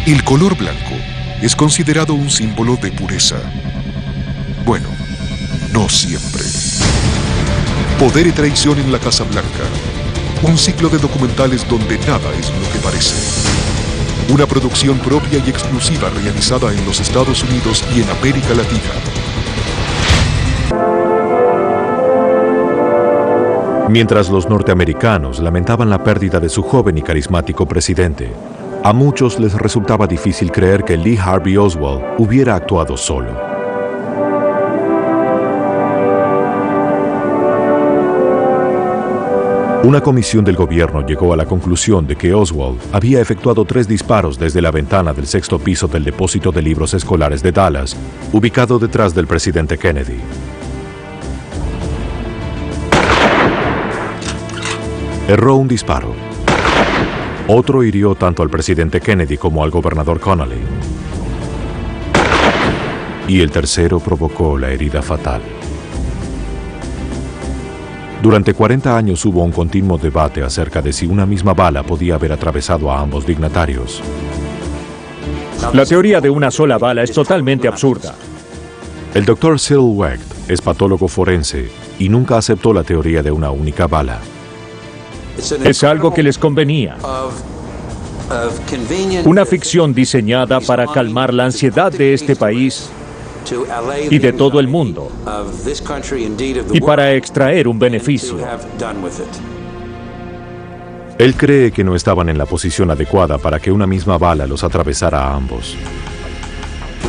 El color blanco es considerado un símbolo de pureza. Bueno, no siempre. Poder y traición en la Casa Blanca. Un ciclo de documentales donde nada es lo que parece. Una producción propia y exclusiva realizada en los Estados Unidos y en América Latina. Mientras los norteamericanos lamentaban la pérdida de su joven y carismático presidente, a muchos les resultaba difícil creer que Lee Harvey Oswald hubiera actuado solo. Una comisión del gobierno llegó a la conclusión de que Oswald había efectuado 3 disparos desde la ventana del 6º piso del depósito de libros escolares de Dallas, ubicado detrás del presidente Kennedy. Erró un disparo. Otro hirió tanto al presidente Kennedy como al gobernador Connally. Y el tercero provocó la herida fatal. Durante 40 años hubo un continuo debate acerca de si una misma bala podía haber atravesado a ambos dignatarios. La teoría de una sola bala es totalmente absurda. El Dr. Cyril Wecht es patólogo forense y nunca aceptó la teoría de una única bala. Es algo que les convenía. Una ficción diseñada para calmar la ansiedad de este país y de todo el mundo, y para extraer un beneficio. Él cree que no estaban en la posición adecuada para que una misma bala los atravesara a ambos.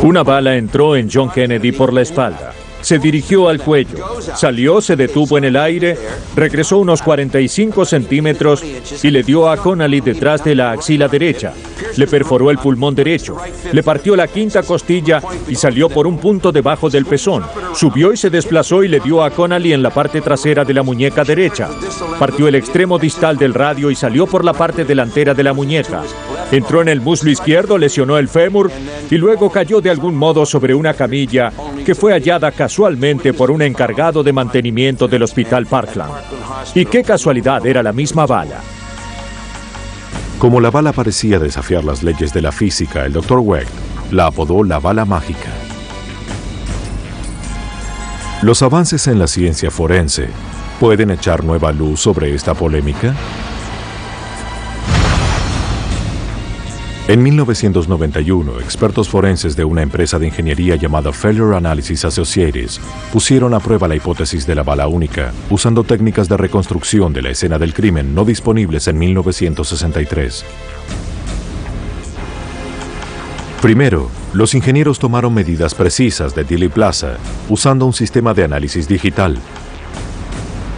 Una bala entró en John Kennedy por la espalda. Se dirigió al cuello, salió, se detuvo en el aire, regresó unos 45 centímetros y le dio a Connally detrás de la axila derecha. Le perforó el pulmón derecho, le partió la 5ª costilla y salió por un punto debajo del pezón. Subió y se desplazó y le dio a Connally en la parte trasera de la muñeca derecha. Partió el extremo distal del radio y salió por la parte delantera de la muñeca. Entró en el muslo izquierdo, lesionó el fémur y luego cayó de algún modo sobre una camilla que fue hallada casualmente por un encargado de mantenimiento del Hospital Parkland. Y qué casualidad, era la misma bala. Como la bala parecía desafiar las leyes de la física, el Dr. Wecht la apodó la bala mágica. ¿Los avances en la ciencia forense pueden echar nueva luz sobre esta polémica? En 1991, expertos forenses de una empresa de ingeniería llamada Failure Analysis Associates pusieron a prueba la hipótesis de la bala única, usando técnicas de reconstrucción de la escena del crimen no disponibles en 1963. Primero, los ingenieros tomaron medidas precisas de Dealey Plaza, usando un sistema de análisis digital.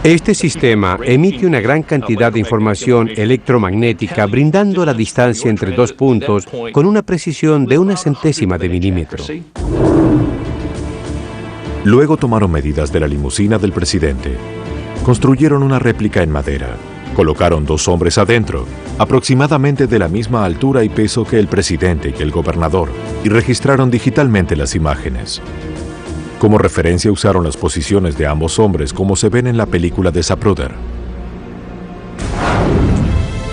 Este sistema emite una gran cantidad de información electromagnética brindando la distancia entre 2 puntos con una precisión de 1/100ª de milímetro. Luego tomaron medidas de la limusina del presidente. Construyeron una réplica en madera. Colocaron 2 hombres adentro, aproximadamente de la misma altura y peso que el presidente y el gobernador, y registraron digitalmente las imágenes. Como referencia usaron las posiciones de ambos hombres como se ven en la película de Zapruder.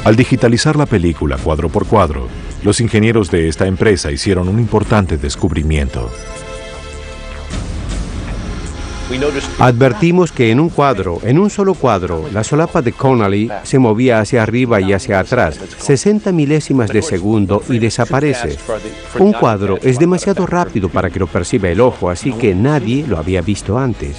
Al digitalizar la película cuadro por cuadro, los ingenieros de esta empresa hicieron un importante descubrimiento. Advertimos que en un solo cuadro, la solapa de Connally se movía hacia arriba y hacia atrás, 60 milésimas de segundo y desaparece. Un cuadro es demasiado rápido para que lo perciba el ojo, así que nadie lo había visto antes.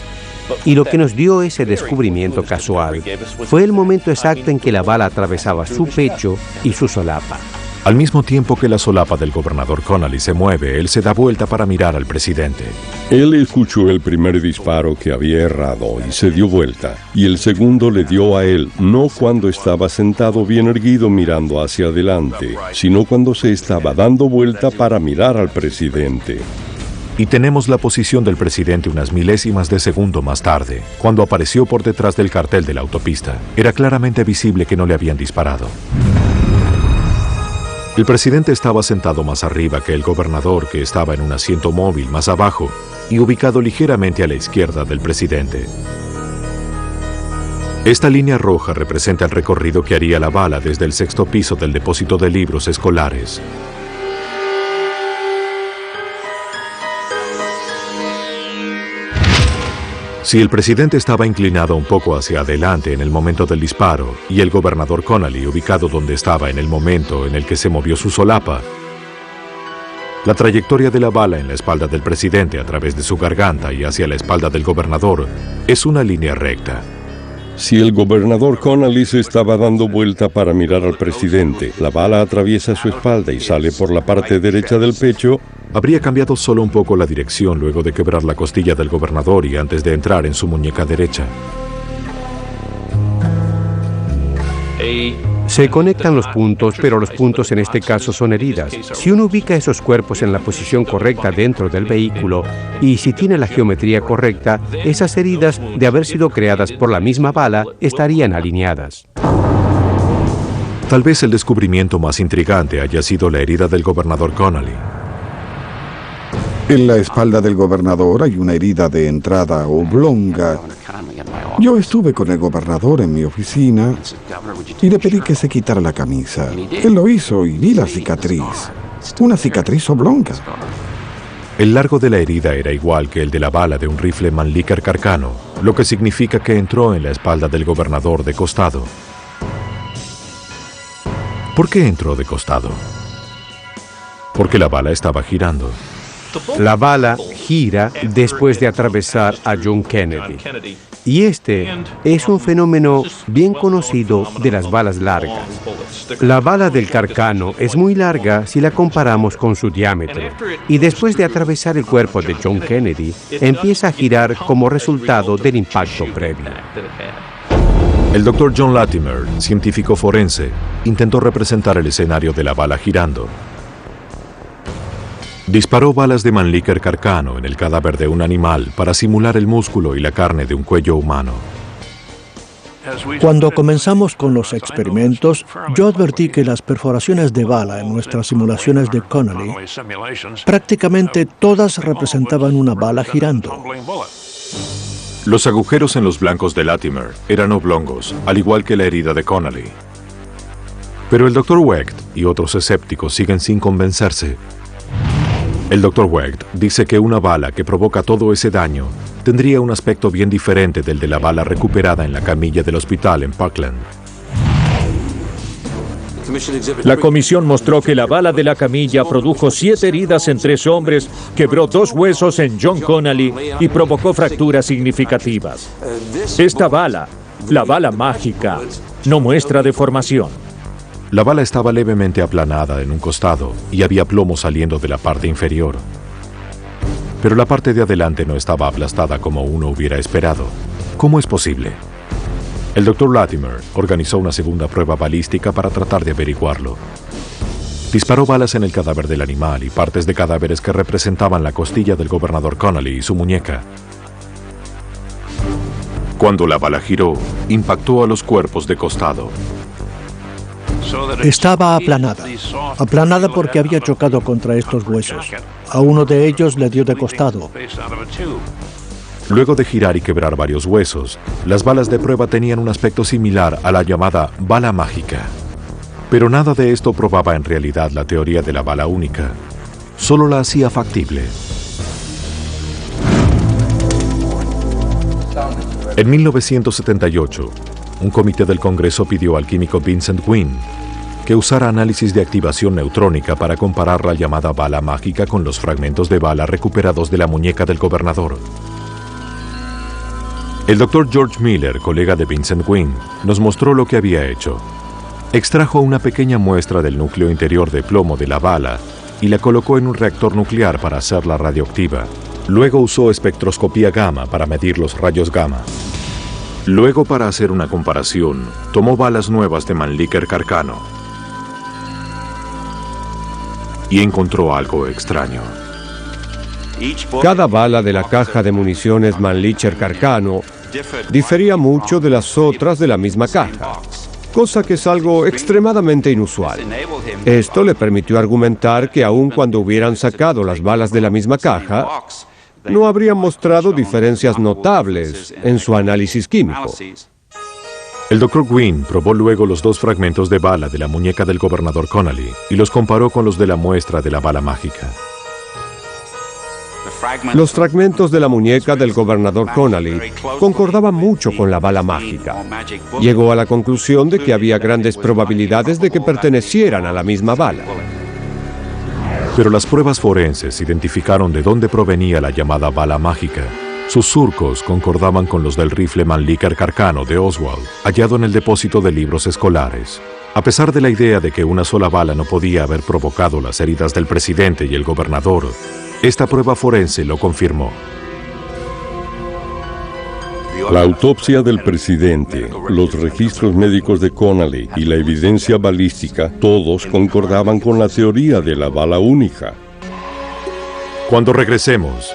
Y lo que nos dio ese descubrimiento casual fue el momento exacto en que la bala atravesaba su pecho y su solapa. Al mismo tiempo que la solapa del gobernador Connally se mueve, él se da vuelta para mirar al presidente. Él escuchó el primer disparo que había errado y se dio vuelta. Y el segundo le dio a él, no cuando estaba sentado bien erguido mirando hacia adelante, sino cuando se estaba dando vuelta para mirar al presidente. Y tenemos la posición del presidente unas milésimas de segundo más tarde, cuando apareció por detrás del cartel de la autopista. Era claramente visible que no le habían disparado. El presidente estaba sentado más arriba que el gobernador, que estaba en un asiento móvil más abajo y ubicado ligeramente a la izquierda del presidente. Esta línea roja representa el recorrido que haría la bala desde el 6º piso del depósito de libros escolares. Si el presidente estaba inclinado un poco hacia adelante en el momento del disparo y el gobernador Connally ubicado donde estaba en el momento en el que se movió su solapa, la trayectoria de la bala en la espalda del presidente a través de su garganta y hacia la espalda del gobernador es una línea recta. Si el gobernador Connally se estaba dando vuelta para mirar al presidente, la bala atraviesa su espalda y sale por la parte derecha del pecho, habría cambiado solo un poco la dirección luego de quebrar la costilla del gobernador y antes de entrar en su muñeca derecha. Se conectan los puntos, pero los puntos en este caso son heridas. Si uno ubica esos cuerpos en la posición correcta dentro del vehículo y si tiene la geometría correcta, esas heridas, de haber sido creadas por la misma bala, estarían alineadas. Tal vez el descubrimiento más intrigante haya sido la herida del gobernador Connally. En la espalda del gobernador hay una herida de entrada oblonga. Yo estuve con el gobernador en mi oficina y le pedí que se quitara la camisa. Él lo hizo y vi la cicatriz. Una cicatriz oblonga. El largo de la herida era igual que el de la bala de un rifle Mannlicher Carcano, lo que significa que entró en la espalda del gobernador de costado. ¿Por qué entró de costado? Porque la bala estaba girando. La bala gira después de atravesar a John Kennedy. Y este es un fenómeno bien conocido de las balas largas. La bala del Carcano es muy larga si la comparamos con su diámetro. Y después de atravesar el cuerpo de John Kennedy, empieza a girar como resultado del impacto previo. El Dr. John Latimer, científico forense, intentó representar el escenario de la bala girando. Disparó balas de Mannlicher Carcano en el cadáver de un animal para simular el músculo y la carne de un cuello humano. Cuando comenzamos con los experimentos, yo advertí que las perforaciones de bala en nuestras simulaciones de Connally, prácticamente todas representaban una bala girando. Los agujeros en los blancos de Latimer eran oblongos, al igual que la herida de Connally. Pero el Dr. Wecht y otros escépticos siguen sin convencerse. El Dr. Wecht dice que una bala que provoca todo ese daño tendría un aspecto bien diferente del de la bala recuperada en la camilla del hospital en Parkland. La comisión mostró que la bala de la camilla produjo 7 heridas en 3 hombres, quebró 2 huesos en John Connally y provocó fracturas significativas. Esta bala, la bala mágica, no muestra deformación. La bala estaba levemente aplanada en un costado y había plomo saliendo de la parte inferior. Pero la parte de adelante no estaba aplastada como uno hubiera esperado. ¿Cómo es posible? El Dr. Latimer organizó una segunda prueba balística para tratar de averiguarlo. Disparó balas en el cadáver del animal y partes de cadáveres que representaban la costilla del gobernador Connally y su muñeca. Cuando la bala giró, impactó a los cuerpos de costado. Estaba aplanada porque había chocado contra estos huesos. A uno de ellos le dio de costado. Luego de girar y quebrar varios huesos, las balas de prueba tenían un aspecto similar a la llamada bala mágica. Pero nada de esto probaba en realidad la teoría de la bala única. Solo la hacía factible. En 1978, un comité del Congreso pidió al químico Vincent Wynne que usara análisis de activación neutrónica para comparar la llamada bala mágica con los fragmentos de bala recuperados de la muñeca del gobernador. El Dr. George Miller, colega de Vincent Wynne, nos mostró lo que había hecho. Extrajo una pequeña muestra del núcleo interior de plomo de la bala y la colocó en un reactor nuclear para hacerla radioactiva. Luego usó espectroscopía gamma para medir los rayos gamma. Luego, para hacer una comparación, tomó balas nuevas de Mannlicher Carcano y encontró algo extraño. Cada bala de la caja de municiones Mannlicher Carcano difería mucho de las otras de la misma caja, cosa que es algo extremadamente inusual. Esto le permitió argumentar que aun cuando hubieran sacado las balas de la misma caja, no habrían mostrado diferencias notables en su análisis químico. El Dr. Wynne probó luego los 2 fragmentos de bala de la muñeca del gobernador Connally y los comparó con los de la muestra de la bala mágica. Los fragmentos de la muñeca del gobernador Connally concordaban mucho con la bala mágica. Llegó a la conclusión de que había grandes probabilidades de que pertenecieran a la misma bala. Pero las pruebas forenses identificaron de dónde provenía la llamada bala mágica. Sus surcos concordaban con los del rifle Mannlicher Carcano de Oswald, hallado en el depósito de libros escolares. A pesar de la idea de que una sola bala no podía haber provocado las heridas del presidente y el gobernador, esta prueba forense lo confirmó. La autopsia del presidente, los registros médicos de Connally y la evidencia balística, todos concordaban con la teoría de la bala única. Cuando regresemos,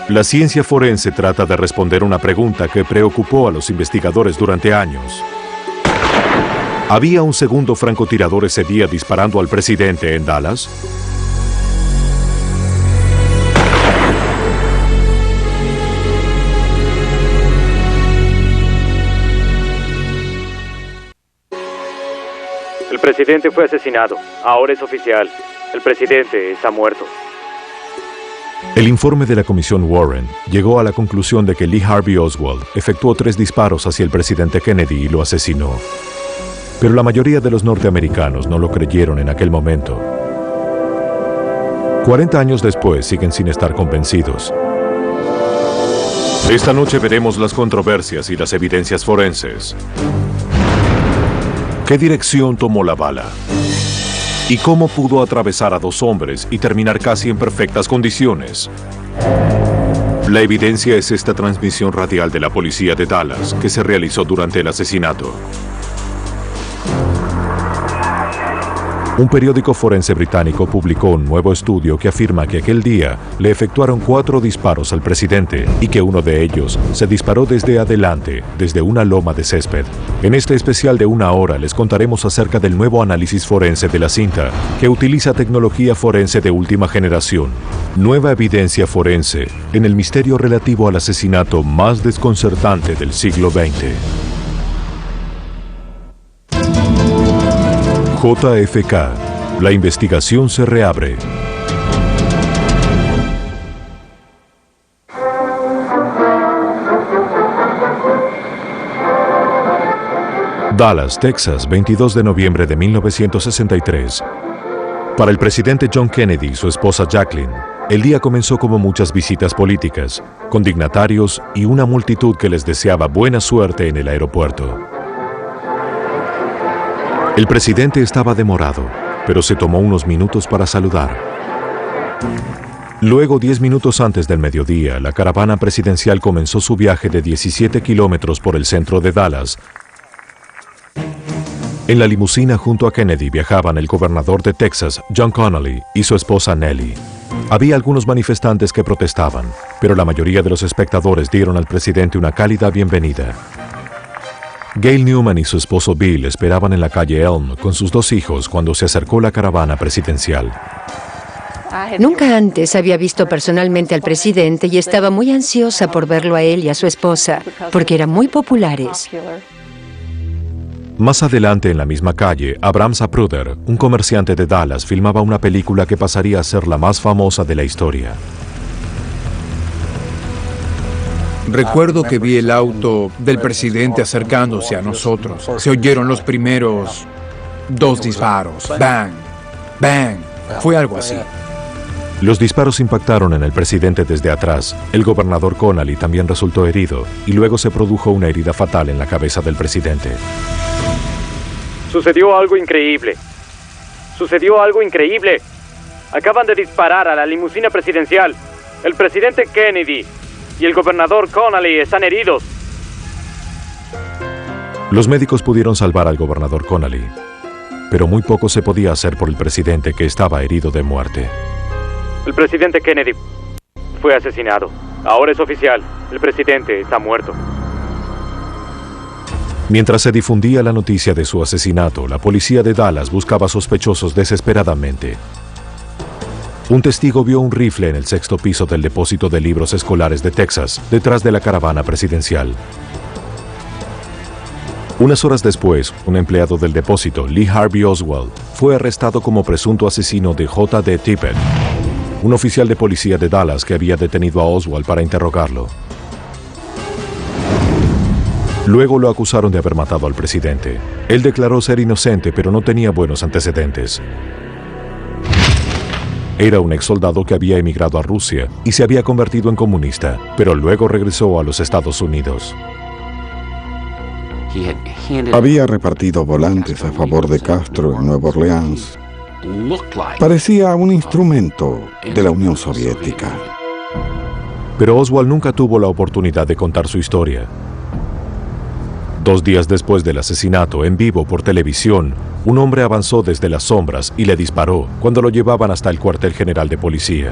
la ciencia forense trata de responder una pregunta que preocupó a los investigadores durante años. ¿Había un segundo francotirador ese día disparando al presidente en Dallas? El presidente fue asesinado. Ahora es oficial. El presidente está muerto. El informe de la Comisión Warren llegó a la conclusión de que Lee Harvey Oswald efectuó 3 disparos hacia el presidente Kennedy y lo asesinó. Pero la mayoría de los norteamericanos no lo creyeron en aquel momento. 40 años después siguen sin estar convencidos. Esta noche veremos las controversias y las evidencias forenses. ¿Qué dirección tomó la bala? ¿Y cómo pudo atravesar a 2 hombres y terminar casi en perfectas condiciones? La evidencia es esta transmisión radial de la policía de Dallas que se realizó durante el asesinato. Un periódico forense británico publicó un nuevo estudio que afirma que aquel día le efectuaron 4 disparos al presidente y que uno de ellos se disparó desde adelante, desde una loma de césped. En este especial de 1 hora les contaremos acerca del nuevo análisis forense de la cinta, que utiliza tecnología forense de última generación. Nueva evidencia forense en el misterio relativo al asesinato más desconcertante del siglo XX. JFK. La investigación se reabre. Dallas, Texas, 22 de noviembre de 1963. Para el presidente John Kennedy y su esposa Jacqueline, el día comenzó como muchas visitas políticas, con dignatarios y una multitud que les deseaba buena suerte en el aeropuerto. El presidente estaba demorado, pero se tomó unos minutos para saludar. Luego, 10 minutos antes del mediodía, la caravana presidencial comenzó su viaje de 17 kilómetros por el centro de Dallas. En la limusina junto a Kennedy viajaban el gobernador de Texas, John Connally, y su esposa Nellie. Había algunos manifestantes que protestaban, pero la mayoría de los espectadores dieron al presidente una cálida bienvenida. Gail Newman y su esposo Bill esperaban en la calle Elm con sus 2 hijos cuando se acercó la caravana presidencial. Nunca antes había visto personalmente al presidente y estaba muy ansiosa por verlo a él y a su esposa, porque eran muy populares. Más adelante en la misma calle, Abraham Zapruder, un comerciante de Dallas, filmaba una película que pasaría a ser la más famosa de la historia. Recuerdo que vi el auto del presidente acercándose a nosotros. Se oyeron los primeros 2 disparos. Bang, bang. Fue algo así. Los disparos impactaron en el presidente desde atrás. El gobernador Connally también resultó herido y luego se produjo una herida fatal en la cabeza del presidente. Sucedió algo increíble. Sucedió algo increíble. Acaban de disparar a la limusina presidencial. El presidente Kennedy y el gobernador Connally están heridos. Los médicos pudieron salvar al gobernador Connally, pero muy poco se podía hacer por el presidente que estaba herido de muerte. El presidente Kennedy fue asesinado. Ahora es oficial. El presidente está muerto. Mientras se difundía la noticia de su asesinato, la policía de Dallas buscaba sospechosos desesperadamente. Un testigo vio un rifle en el 6º piso del depósito de libros escolares de Texas, detrás de la caravana presidencial. Unas horas después, un empleado del depósito, Lee Harvey Oswald, fue arrestado como presunto asesino de J.D. Tippit. un oficial de policía de Dallas que había detenido a Oswald para interrogarlo. Luego lo acusaron de haber matado al presidente. Él declaró ser inocente, pero no tenía buenos antecedentes. Era un ex soldado que había emigrado a Rusia y se había convertido en comunista, pero luego regresó a los Estados Unidos. Había repartido volantes a favor de Castro en Nueva Orleans. Parecía un instrumento de la Unión Soviética. Pero Oswald nunca tuvo la oportunidad de contar su historia. 2 días después del asesinato, en vivo por televisión, un hombre avanzó desde las sombras y le disparó cuando lo llevaban hasta el cuartel general de policía.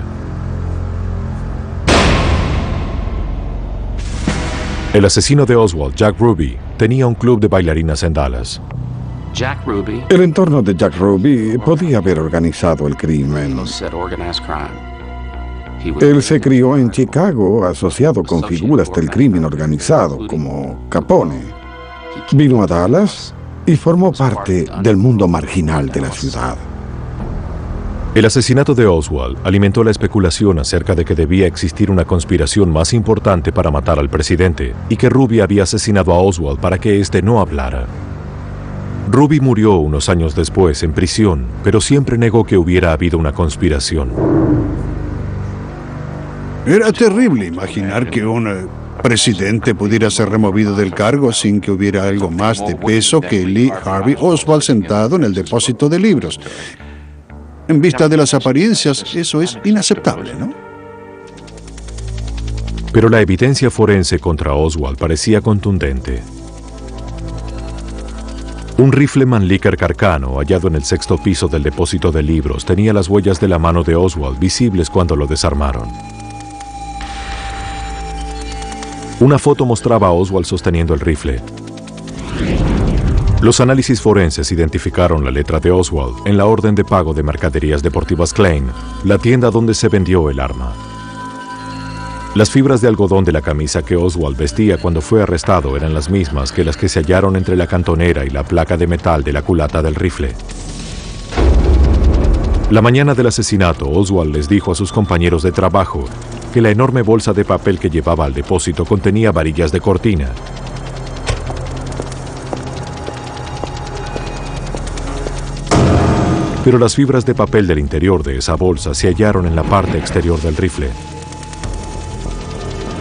El asesino de Oswald, Jack Ruby, tenía un club de bailarinas en Dallas. El entorno de Jack Ruby podía haber organizado el crimen. Él se crió en Chicago, asociado con figuras del crimen organizado, como Capone. Vino a Dallas y formó parte del mundo marginal de la ciudad. El asesinato de Oswald alimentó la especulación acerca de que debía existir una conspiración más importante para matar al presidente y que Ruby había asesinado a Oswald para que éste no hablara. Ruby murió unos años después en prisión, pero siempre negó que hubiera habido una conspiración. Era terrible imaginar que un presidente pudiera ser removido del cargo sin que hubiera algo más de peso que Lee Harvey Oswald sentado en el depósito de libros. En vista de las apariencias, eso es inaceptable, ¿no? Pero la evidencia forense contra Oswald parecía contundente. Un rifle Mannlicher Carcano hallado en el 6º piso del depósito de libros tenía las huellas de la mano de Oswald visibles cuando lo desarmaron. Una foto mostraba a Oswald sosteniendo el rifle. Los análisis forenses identificaron la letra de Oswald en la orden de pago de mercaderías deportivas Klein, la tienda donde se vendió el arma. Las fibras de algodón de la camisa que Oswald vestía cuando fue arrestado eran las mismas que las que se hallaron entre la cantonera y la placa de metal de la culata del rifle. La mañana del asesinato, Oswald les dijo a sus compañeros de trabajo que la enorme bolsa de papel que llevaba al depósito contenía varillas de cortina. Pero las fibras de papel del interior de esa bolsa se hallaron en la parte exterior del rifle.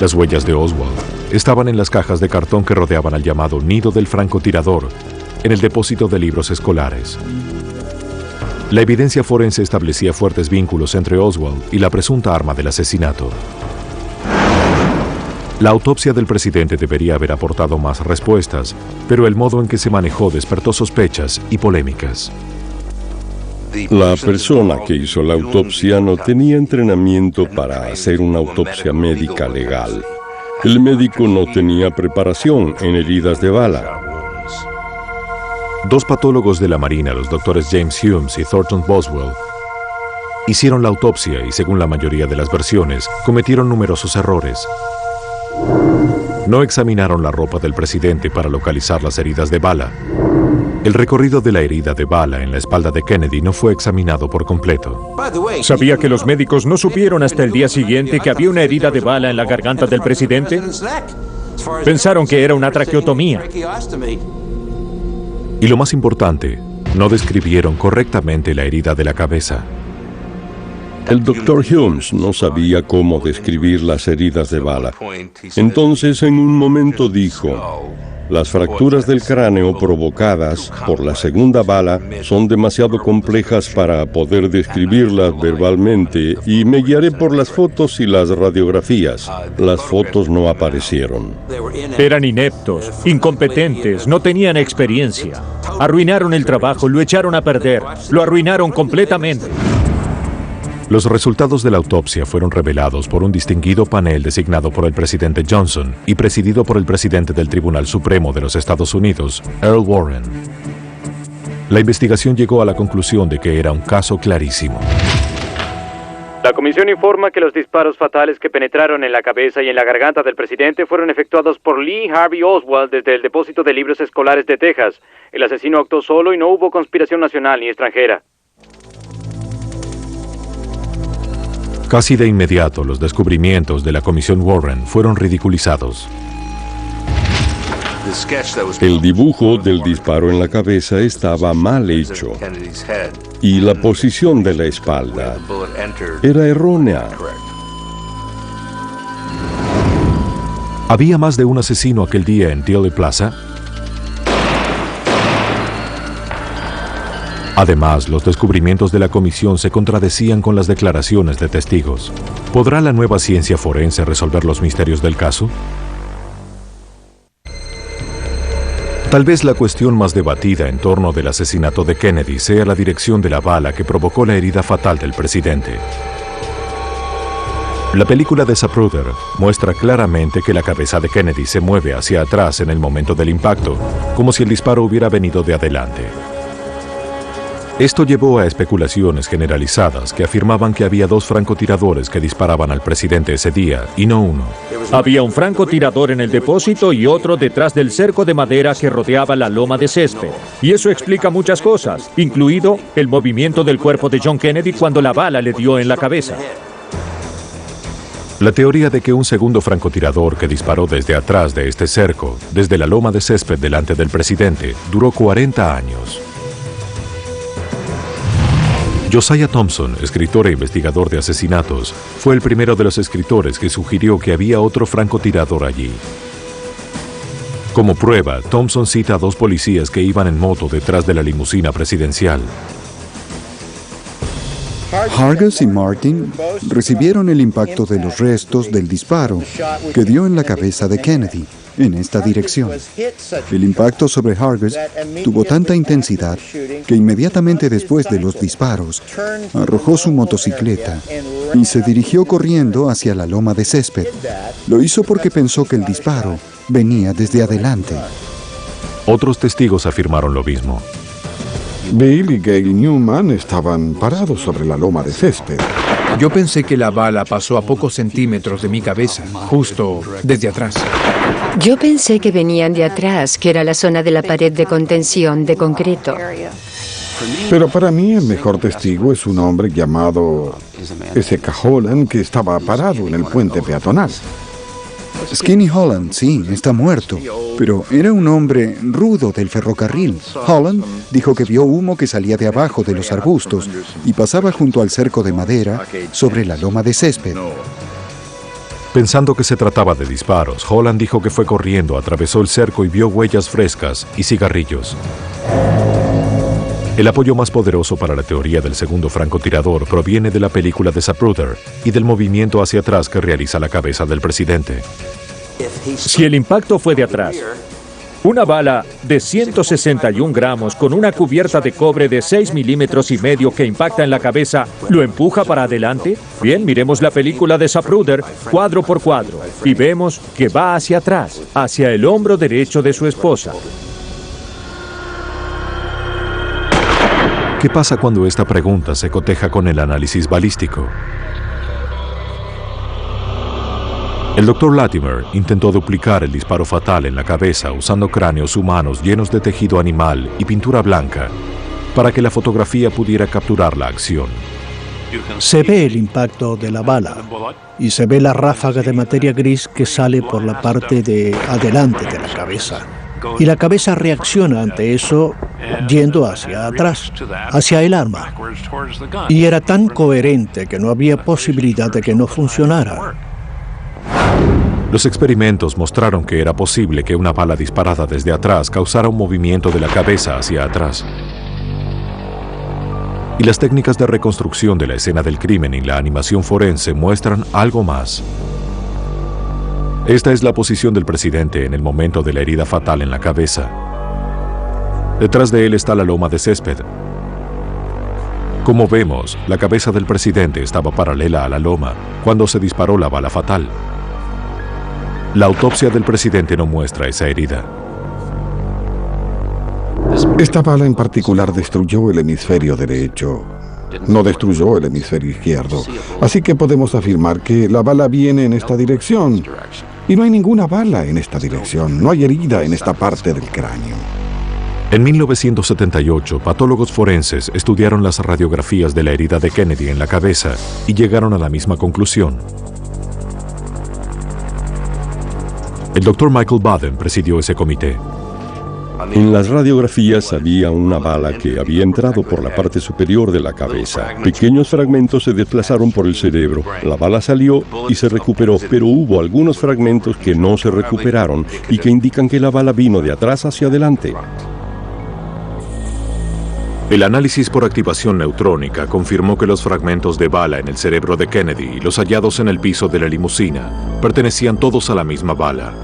Las huellas de Oswald estaban en las cajas de cartón que rodeaban al llamado nido del francotirador, en el depósito de libros escolares. La evidencia forense establecía fuertes vínculos entre Oswald y la presunta arma del asesinato. La autopsia del presidente debería haber aportado más respuestas, pero el modo en que se manejó despertó sospechas y polémicas. La persona que hizo la autopsia no tenía entrenamiento para hacer una autopsia médica legal. El médico no tenía preparación en heridas de bala. 2 patólogos de la Marina, los doctores James Humes y Thornton Boswell, hicieron la autopsia y, según la mayoría de las versiones, cometieron numerosos errores. No examinaron la ropa del presidente para localizar las heridas de bala. El recorrido de la herida de bala en la espalda de Kennedy no fue examinado por completo. ¿Sabía que los médicos no supieron hasta el día siguiente que había una herida de bala en la garganta del presidente? Pensaron que era una traqueotomía. Y lo más importante, no describieron correctamente la herida de la cabeza. El doctor Humes no sabía cómo describir las heridas de bala. Entonces, en un momento dijo: las fracturas del cráneo provocadas por la segunda bala son demasiado complejas para poder describirlas verbalmente y me guiaré por las fotos y las radiografías. Las fotos no aparecieron. Eran ineptos, incompetentes, no tenían experiencia. Arruinaron el trabajo, lo echaron a perder, lo arruinaron completamente. Los resultados de la autopsia fueron revelados por un distinguido panel designado por el presidente Johnson y presidido por el presidente del Tribunal Supremo de los Estados Unidos, Earl Warren. La investigación llegó a la conclusión de que era un caso clarísimo. La comisión informa que los disparos fatales que penetraron en la cabeza y en la garganta del presidente fueron efectuados por Lee Harvey Oswald desde el depósito de libros escolares de Texas. El asesino actuó solo y no hubo conspiración nacional ni extranjera. Casi de inmediato, los descubrimientos de la Comisión Warren fueron ridiculizados. El dibujo del disparo en la cabeza estaba mal hecho y la posición de la espalda era errónea. ¿Había más de un asesino aquel día en Dealey Plaza? Además, los descubrimientos de la comisión se contradecían con las declaraciones de testigos. ¿Podrá la nueva ciencia forense resolver los misterios del caso? Tal vez la cuestión más debatida en torno del asesinato de Kennedy sea la dirección de la bala que provocó la herida fatal del presidente. La película de Zapruder muestra claramente que la cabeza de Kennedy se mueve hacia atrás en el momento del impacto, como si el disparo hubiera venido de adelante. Esto llevó a especulaciones generalizadas que afirmaban que había 2 francotiradores que disparaban al presidente ese día, y no uno. Había un francotirador en el depósito y otro detrás del cerco de madera que rodeaba la loma de césped. Y eso explica muchas cosas, incluido el movimiento del cuerpo de John Kennedy cuando la bala le dio en la cabeza. La teoría de que un segundo francotirador que disparó desde atrás de este cerco, desde la loma de césped delante del presidente, duró 40 años. Josiah Thompson, escritor e investigador de asesinatos, fue el primero de los escritores que sugirió que había otro francotirador allí. Como prueba, Thompson cita a 2 policías que iban en moto detrás de la limusina presidencial. Hargis y Martin recibieron el impacto de los restos del disparo que dio en la cabeza de Kennedy, en esta dirección. El impacto sobre Hargis tuvo tanta intensidad que inmediatamente después de los disparos arrojó su motocicleta y se dirigió corriendo hacia la loma de césped. Lo hizo porque pensó que el disparo venía desde adelante. Otros testigos afirmaron lo mismo. Bill y Gail Newman estaban parados sobre la loma de césped. Yo pensé que la bala pasó a pocos centímetros de mi cabeza, justo desde atrás. Yo pensé que venían de atrás, que era la zona de la pared de contención de concreto. Pero para mí el mejor testigo es un hombre llamado S.K. Holland que estaba parado en el puente peatonal. Skinny Holland, sí, está muerto, pero era un hombre rudo del ferrocarril. Holland dijo que vio humo que salía de abajo de los arbustos y pasaba junto al cerco de madera sobre la loma de césped. Pensando que se trataba de disparos, Holland dijo que fue corriendo, atravesó el cerco y vio huellas frescas y cigarrillos. El apoyo más poderoso para la teoría del segundo francotirador proviene de la película de Zapruder y del movimiento hacia atrás que realiza la cabeza del presidente. Si el impacto fue de atrás, una bala de 161 gramos con una cubierta de cobre de 6,5 milímetros que impacta en la cabeza, ¿lo empuja para adelante? Bien, miremos la película de Zapruder cuadro por cuadro y vemos que va hacia atrás, hacia el hombro derecho de su esposa. ¿Qué pasa cuando esta pregunta se coteja con el análisis balístico? El Dr. Latimer intentó duplicar el disparo fatal en la cabeza usando cráneos humanos llenos de tejido animal y pintura blanca para que la fotografía pudiera capturar la acción. Se ve el impacto de la bala y se ve la ráfaga de materia gris que sale por la parte de adelante de la cabeza. Y la cabeza reacciona ante eso yendo hacia atrás, hacia el arma. Y era tan coherente que no había posibilidad de que no funcionara. Los experimentos mostraron que era posible que una bala disparada desde atrás causara un movimiento de la cabeza hacia atrás. Y las técnicas de reconstrucción de la escena del crimen y la animación forense muestran algo más. Esta es la posición del presidente en el momento de la herida fatal en la cabeza. Detrás de él está la loma de césped. Como vemos, la cabeza del presidente estaba paralela a la loma cuando se disparó la bala fatal. La autopsia del presidente no muestra esa herida. Esta bala en particular destruyó el hemisferio derecho. No destruyó el hemisferio izquierdo. Así que podemos afirmar que la bala viene en esta dirección. Y no hay ninguna bala en esta dirección. No hay herida en esta parte del cráneo. En 1978, patólogos forenses estudiaron las radiografías de la herida de Kennedy en la cabeza y llegaron a la misma conclusión. El Dr. Michael Baden presidió ese comité. En las radiografías había una bala que había entrado por la parte superior de la cabeza. Pequeños fragmentos se desplazaron por el cerebro. La bala salió y se recuperó, pero hubo algunos fragmentos que no se recuperaron y que indican que la bala vino de atrás hacia adelante. El análisis por activación neutrónica confirmó que los fragmentos de bala en el cerebro de Kennedy y los hallados en el piso de la limusina pertenecían todos a la misma bala.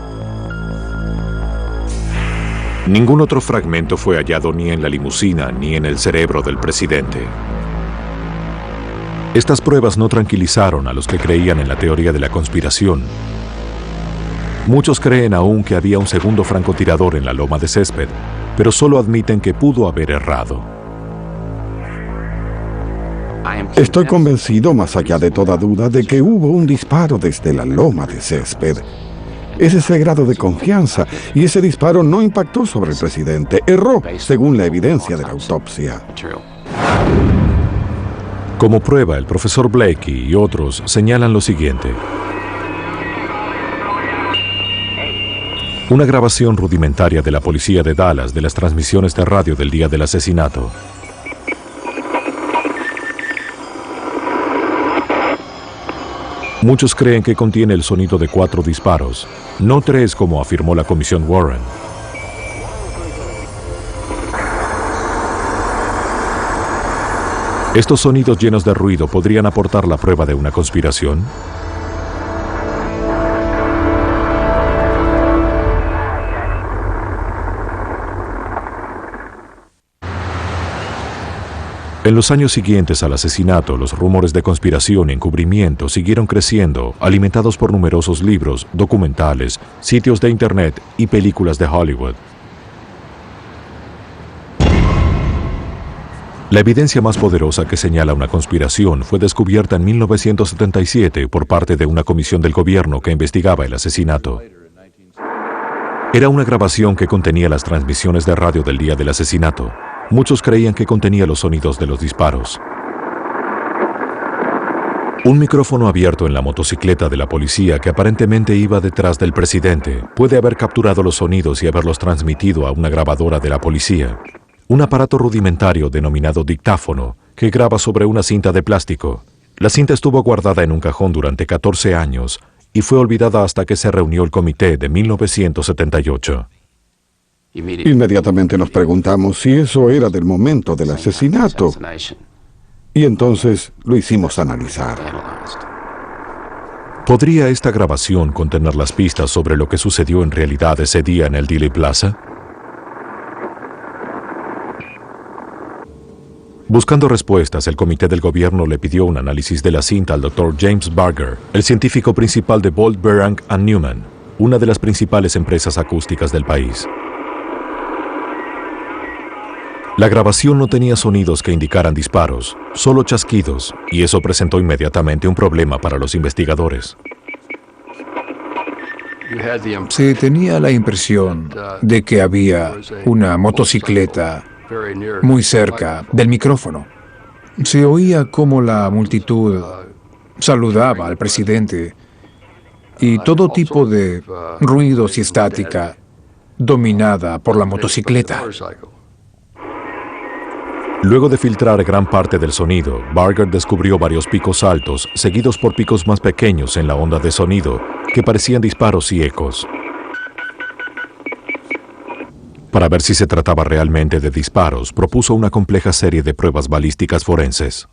Ningún otro fragmento fue hallado ni en la limusina ni en el cerebro del presidente. Estas pruebas no tranquilizaron a los que creían en la teoría de la conspiración. Muchos creen aún que había un segundo francotirador en la loma de césped, pero solo admiten que pudo haber errado. Estoy convencido, más allá de toda duda, de que hubo un disparo desde la loma de césped. Es ese grado de confianza, y ese disparo no impactó sobre el presidente. Erró, según la evidencia de la autopsia. Como prueba, el profesor Blakey y otros señalan lo siguiente. Una grabación rudimentaria de la policía de Dallas de las transmisiones de radio del día del asesinato. Muchos creen que contiene el sonido de 4 disparos, no 3 como afirmó la Comisión Warren. ¿Estos sonidos llenos de ruido podrían aportar la prueba de una conspiración? En los años siguientes al asesinato, los rumores de conspiración y encubrimiento siguieron creciendo, alimentados por numerosos libros, documentales, sitios de Internet y películas de Hollywood. La evidencia más poderosa que señala una conspiración fue descubierta en 1977 por parte de una comisión del gobierno que investigaba el asesinato. Era una grabación que contenía las transmisiones de radio del día del asesinato. Muchos creían que contenía los sonidos de los disparos. Un micrófono abierto en la motocicleta de la policía que aparentemente iba detrás del presidente puede haber capturado los sonidos y haberlos transmitido a una grabadora de la policía. Un aparato rudimentario denominado dictáfono que graba sobre una cinta de plástico. La cinta estuvo guardada en un cajón durante 14 años y fue olvidada hasta que se reunió el comité de 1978. Inmediatamente nos preguntamos si eso era del momento del asesinato. Y entonces lo hicimos analizar. ¿Podría esta grabación contener las pistas sobre lo que sucedió en realidad ese día en el Dealey Plaza? Buscando respuestas, el comité del gobierno le pidió un análisis de la cinta al Dr. James Barger, el científico principal de Bolt Berankh & Newman, una de las principales empresas acústicas del país. La grabación no tenía sonidos que indicaran disparos, solo chasquidos, y eso presentó inmediatamente un problema para los investigadores. Se tenía la impresión de que había una motocicleta muy cerca del micrófono. Se oía cómo la multitud saludaba al presidente y todo tipo de ruidos y estática dominada por la motocicleta. Luego de filtrar gran parte del sonido, Barger descubrió varios picos altos, seguidos por picos más pequeños en la onda de sonido, que parecían disparos y ecos. Para ver si se trataba realmente de disparos, propuso una compleja serie de pruebas balísticas forenses.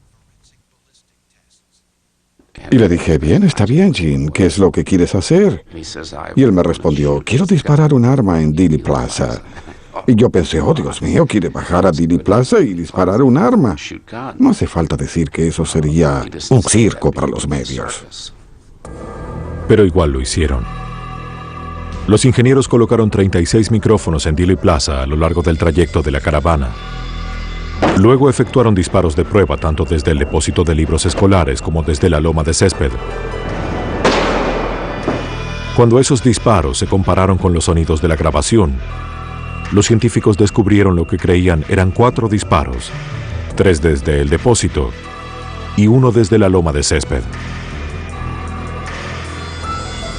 Y le dije, bien, está bien, Gene, ¿qué es lo que quieres hacer? Y él me respondió, quiero disparar un arma en Dealey Plaza. Y yo pensé, oh Dios mío, quiere bajar a Dealey Plaza y disparar un arma. No hace falta decir que eso sería un circo para los medios. Pero igual lo hicieron. Los ingenieros colocaron 36 micrófonos en Dealey Plaza a lo largo del trayecto de la caravana. Luego efectuaron disparos de prueba tanto desde el depósito de libros escolares como desde la loma de césped. Cuando esos disparos se compararon con los sonidos de la grabación, los científicos descubrieron lo que creían eran 4 disparos, 3 desde el depósito y 1 desde la loma de césped.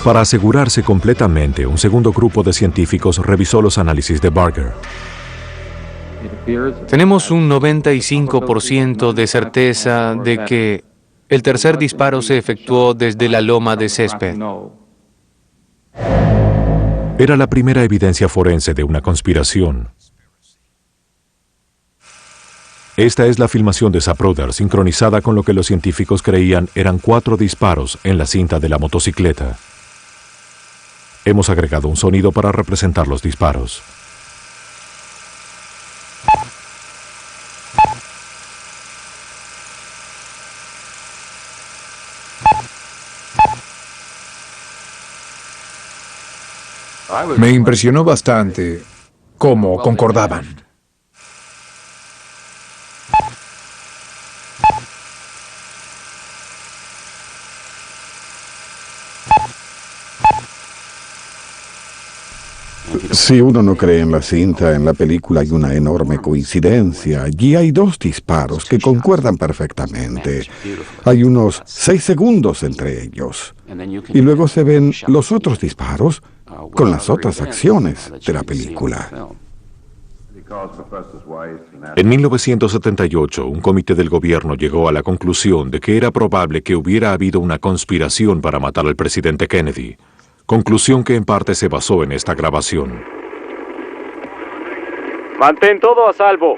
Para asegurarse completamente, un segundo grupo de científicos revisó los análisis de Barger. Tenemos un 95% de certeza de que el tercer disparo se efectuó desde la loma de césped. Era la primera evidencia forense de una conspiración. Esta es la filmación de Zapruder, sincronizada con lo que los científicos creían eran 4 disparos en la cinta de la motocicleta. Hemos agregado un sonido para representar los disparos. Me impresionó bastante cómo concordaban. Si uno no cree en la cinta, en la película hay una enorme coincidencia. Allí hay 2 disparos que concuerdan perfectamente. Hay unos 6 segundos entre ellos. Y luego se ven los otros disparos con las otras acciones de la película. En 1978, un comité del gobierno llegó a la conclusión de que era probable que hubiera habido una conspiración para matar al presidente Kennedy. Conclusión que en parte se basó en esta grabación. Mantén todo a salvo.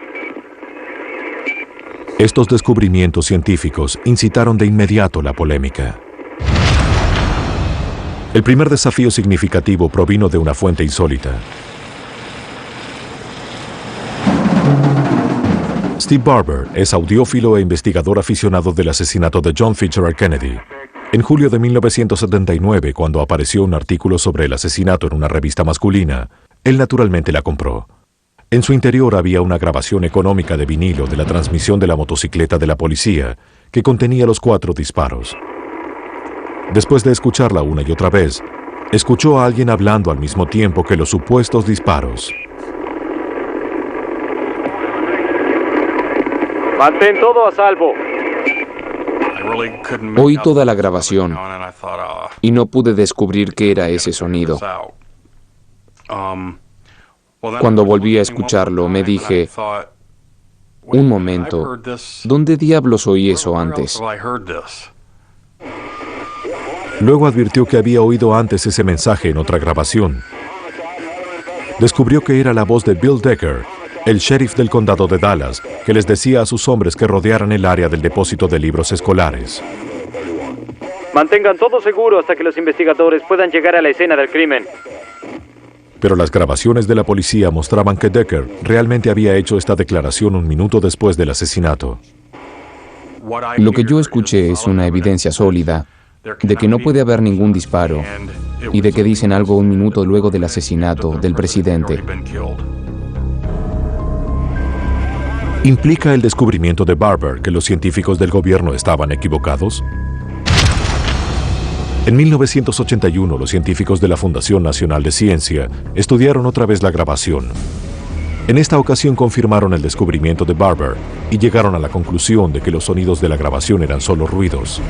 Estos descubrimientos científicos incitaron de inmediato la polémica. El primer desafío significativo provino de una fuente insólita. Steve Barber es audiófilo e investigador aficionado del asesinato de John Fitzgerald Kennedy. En julio de 1979, cuando apareció un artículo sobre el asesinato en una revista masculina, él naturalmente la compró. En su interior había una grabación económica de vinilo de la transmisión de la motocicleta de la policía, que contenía los 4 disparos. Después de escucharla una y otra vez, escuchó a alguien hablando al mismo tiempo que los supuestos disparos. Mantén todo a salvo. Oí toda la grabación y no pude descubrir qué era ese sonido. Cuando volví a escucharlo, me dije, un momento, ¿dónde diablos oí eso antes? Luego advirtió que había oído antes ese mensaje en otra grabación. Descubrió que era la voz de Bill Decker, el sheriff del condado de Dallas, que les decía a sus hombres que rodearan el área del depósito de libros escolares. Mantengan todo seguro hasta que los investigadores puedan llegar a la escena del crimen. Pero las grabaciones de la policía mostraban que Decker realmente había hecho esta declaración un minuto después del asesinato. Lo que yo escuché es una evidencia sólida de que no puede haber ningún disparo y de que dicen algo un minuto luego del asesinato del presidente. ¿Implica el descubrimiento de Barber que los científicos del gobierno estaban equivocados? En 1981, los científicos de la Fundación Nacional de Ciencia estudiaron otra vez la grabación. En esta ocasión confirmaron el descubrimiento de Barber y llegaron a la conclusión de que los sonidos de la grabación eran solo ruidos.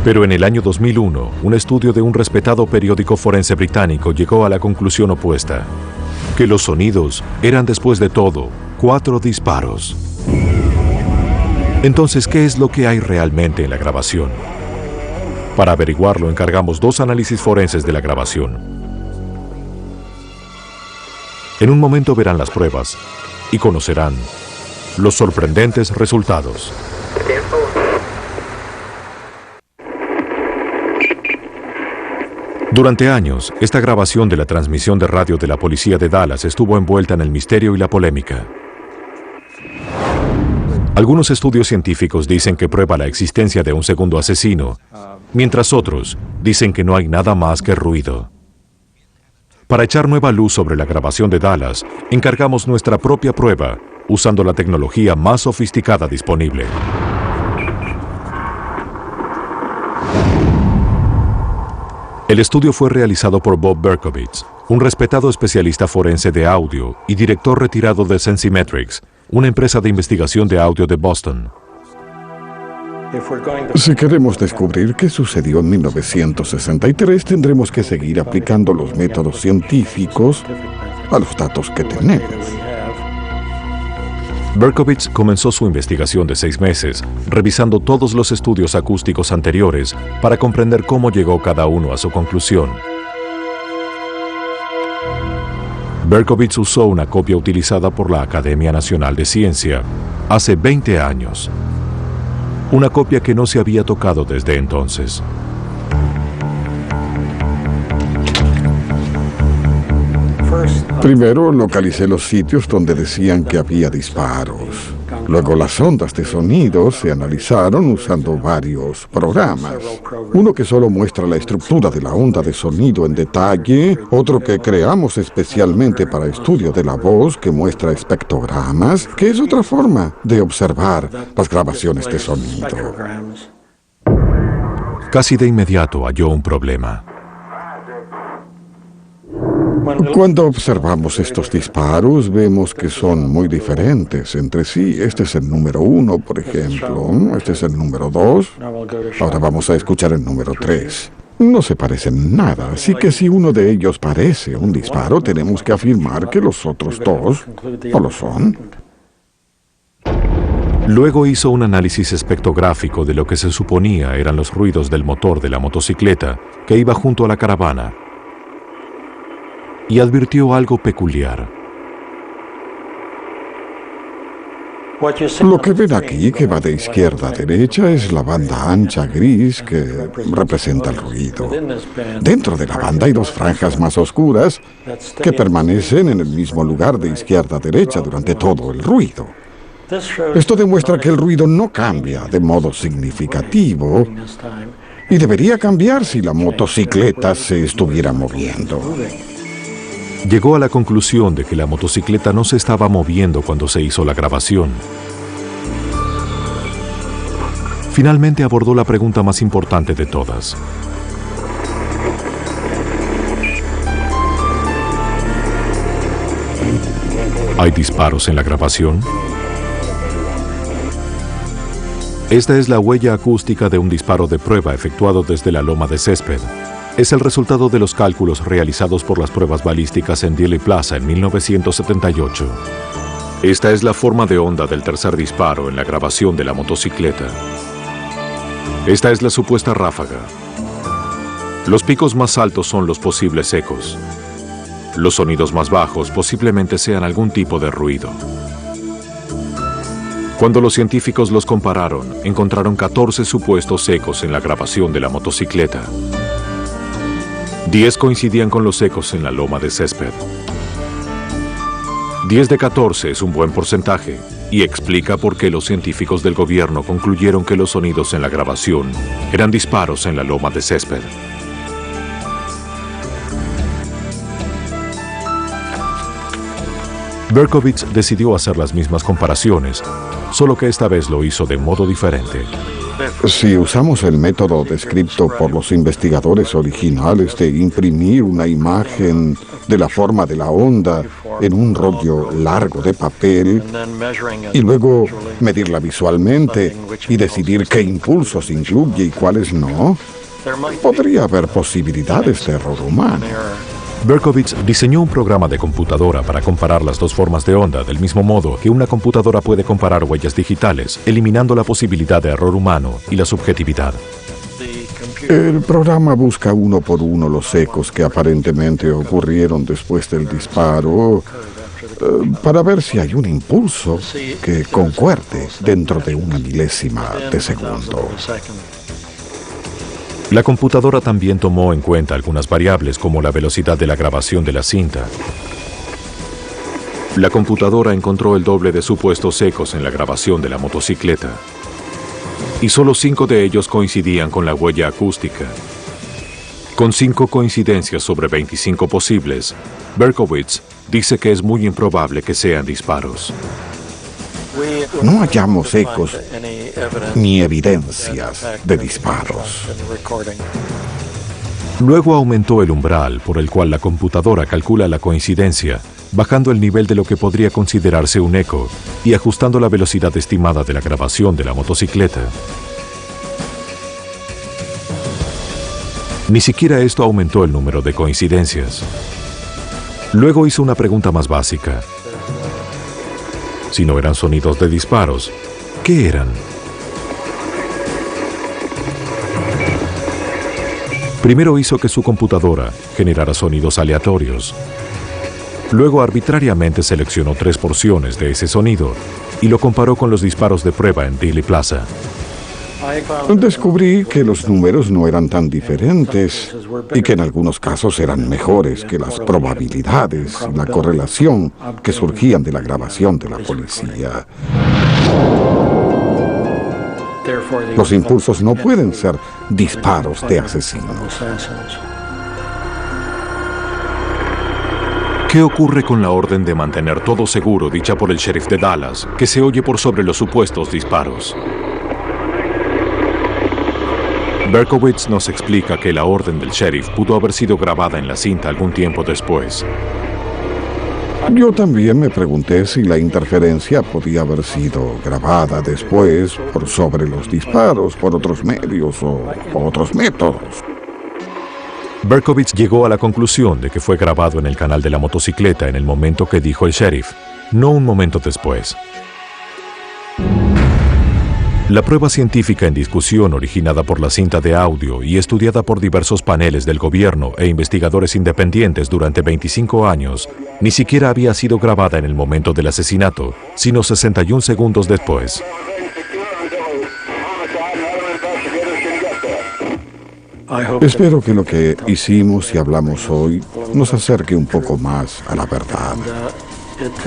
Pero en el año 2001, un estudio de un respetado periódico forense británico llegó a la conclusión opuesta, que los sonidos eran después de todo 4 disparos. Entonces, ¿qué es lo que hay realmente en la grabación? Para averiguarlo, encargamos 2 análisis forenses de la grabación. En un momento verán las pruebas y conocerán los sorprendentes resultados. Durante años, esta grabación de la transmisión de radio de la policía de Dallas estuvo envuelta en el misterio y la polémica. Algunos estudios científicos dicen que prueba la existencia de un segundo asesino, mientras otros dicen que no hay nada más que ruido. Para echar nueva luz sobre la grabación de Dallas, encargamos nuestra propia prueba, usando la tecnología más sofisticada disponible. El estudio fue realizado por Bob Berkowitz, un respetado especialista forense de audio y director retirado de Sensimetrics, una empresa de investigación de audio de Boston. Si queremos descubrir qué sucedió en 1963, tendremos que seguir aplicando los métodos científicos a los datos que tenemos. Berkowitz comenzó su investigación de 6 meses, revisando todos los estudios acústicos anteriores para comprender cómo llegó cada uno a su conclusión. Berkowitz usó una copia utilizada por la Academia Nacional de Ciencia hace 20 años. Una copia que no se había tocado desde entonces. Primero localicé los sitios donde decían que había disparos. Luego las ondas de sonido se analizaron usando varios programas. Uno que solo muestra la estructura de la onda de sonido en detalle, otro que creamos especialmente para estudio de la voz que muestra espectrogramas, que es otra forma de observar las grabaciones de sonido. Casi de inmediato halló un problema. Cuando observamos estos disparos, vemos que son muy diferentes entre sí. Este es el número 1, por ejemplo. Este es el número 2. Ahora vamos a escuchar el número 3. No se parecen nada, así que si uno de ellos parece un disparo, tenemos que afirmar que los otros dos no lo son. Luego hizo un análisis espectrográfico de lo que se suponía eran los ruidos del motor de la motocicleta que iba junto a la caravana. Y advirtió algo peculiar. Lo que ven aquí, que va de izquierda a derecha, es la banda ancha gris que representa el ruido. Dentro de la banda hay 2 franjas más oscuras que permanecen en el mismo lugar de izquierda a derecha durante todo el ruido. Esto demuestra que el ruido no cambia de modo significativo y debería cambiar si la motocicleta se estuviera moviendo. Llegó a la conclusión de que la motocicleta no se estaba moviendo cuando se hizo la grabación. Finalmente abordó la pregunta más importante de todas. ¿Hay disparos en la grabación? Esta es la huella acústica de un disparo de prueba efectuado desde la loma de césped. Es el resultado de los cálculos realizados por las pruebas balísticas en Dealey Plaza en 1978. Esta es la forma de onda del tercer disparo en la grabación de la motocicleta. Esta es la supuesta ráfaga. Los picos más altos son los posibles ecos. Los sonidos más bajos posiblemente sean algún tipo de ruido. Cuando los científicos los compararon, encontraron 14 supuestos ecos en la grabación de la motocicleta. 10 coincidían con los ecos en la loma de césped. 10 de 14 es un buen porcentaje y explica por qué los científicos del gobierno concluyeron que los sonidos en la grabación eran disparos en la loma de césped. Berkowitz decidió hacer las mismas comparaciones, solo que esta vez lo hizo de modo diferente. Si usamos el método descrito por los investigadores originales de imprimir una imagen de la forma de la onda en un rollo largo de papel y luego medirla visualmente y decidir qué impulsos incluye y cuáles no, podría haber posibilidades de error humano. Berkowitz diseñó un programa de computadora para comparar las 2 formas de onda del mismo modo que una computadora puede comparar huellas digitales, eliminando la posibilidad de error humano y la subjetividad. El programa busca uno por uno los ecos que aparentemente ocurrieron después del disparo para ver si hay un impulso que concuerde dentro de una milésima de segundo. La computadora también tomó en cuenta algunas variables como la velocidad de la grabación de la cinta. La computadora encontró el doble de supuestos ecos en la grabación de la motocicleta. Y solo 5 de ellos coincidían con la huella acústica. Con 5 coincidencias sobre 25 posibles, Berkowitz dice que es muy improbable que sean disparos. No hallamos ecos ni evidencias de disparos. Luego aumentó el umbral por el cual la computadora calcula la coincidencia, bajando el nivel de lo que podría considerarse un eco y ajustando la velocidad estimada de la grabación de la motocicleta. Ni siquiera esto aumentó el número de coincidencias. Luego hizo una pregunta más básica. Si no eran sonidos de disparos, ¿qué eran? Primero hizo que su computadora generara sonidos aleatorios. Luego arbitrariamente seleccionó 3 porciones de ese sonido y lo comparó con los disparos de prueba en Dealey Plaza. Descubrí que los números no eran tan diferentes y que en algunos casos eran mejores que las probabilidades y la correlación que surgían de la grabación de la policía. Los impulsos no pueden ser disparos de asesinos. ¿Qué ocurre con la orden de mantener todo seguro dicha por el sheriff de Dallas, que se oye por sobre los supuestos disparos? Berkowitz nos explica que la orden del sheriff pudo haber sido grabada en la cinta algún tiempo después. Yo también me pregunté si la interferencia podía haber sido grabada después por sobre los disparos, por otros medios o otros métodos. Berkowitz llegó a la conclusión de que fue grabado en el canal de la motocicleta en el momento que dijo el sheriff, no un momento después. La prueba científica en discusión, originada por la cinta de audio y estudiada por diversos paneles del gobierno e investigadores independientes durante 25 años, ni siquiera había sido grabada en el momento del asesinato, sino 61 segundos después. Espero que lo que hicimos y hablamos hoy nos acerque un poco más a la verdad.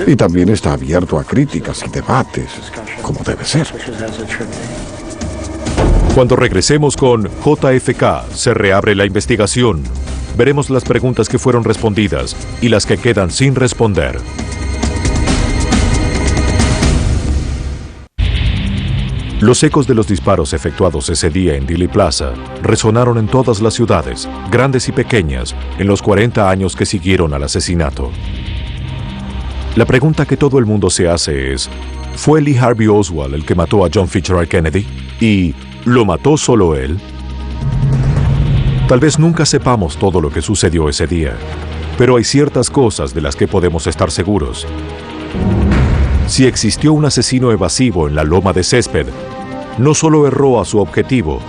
Y también está abierto a críticas y debates, como debe ser. Cuando regresemos con JFK, se reabre la investigación. Veremos las preguntas que fueron respondidas y las que quedan sin responder. Los ecos de los disparos efectuados ese día en Dealey Plaza resonaron en todas las ciudades, grandes y pequeñas, en los 40 años que siguieron al asesinato. La pregunta que todo el mundo se hace es, ¿fue Lee Harvey Oswald el que mató a John Fitzgerald Kennedy? ¿Y lo mató solo él? Tal vez nunca sepamos todo lo que sucedió ese día, pero hay ciertas cosas de las que podemos estar seguros. Si existió un asesino evasivo en la loma de césped, no solo erró a su objetivo,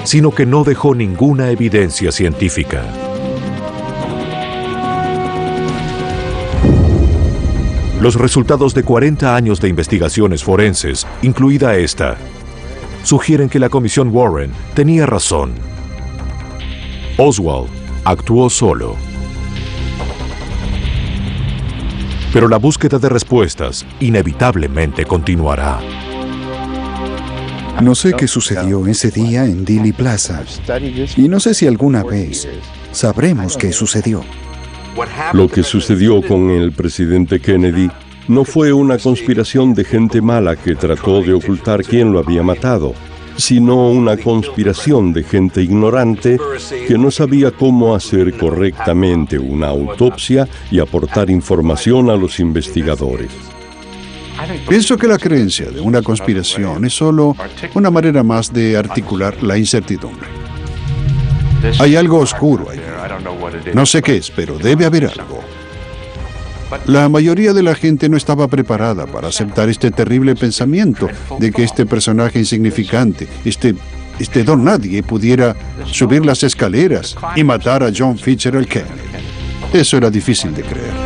sino que no dejó ninguna evidencia científica. Los resultados de 40 años de investigaciones forenses, incluida esta, sugieren que la Comisión Warren tenía razón. Oswald actuó solo. Pero la búsqueda de respuestas inevitablemente continuará. No sé qué sucedió ese día en Dealey Plaza, y no sé si alguna vez sabremos qué sucedió. Lo que sucedió con el presidente Kennedy no fue una conspiración de gente mala que trató de ocultar quién lo había matado, sino una conspiración de gente ignorante que no sabía cómo hacer correctamente una autopsia y aportar información a los investigadores. Pienso que la creencia de una conspiración es solo una manera más de articular la incertidumbre. Hay algo oscuro ahí. No sé qué es, pero debe haber algo. La mayoría de la gente no estaba preparada para aceptar este terrible pensamiento de que este personaje insignificante, este don nadie, pudiera subir las escaleras y matar a John Fitzgerald Kennedy. Eso era difícil de creer.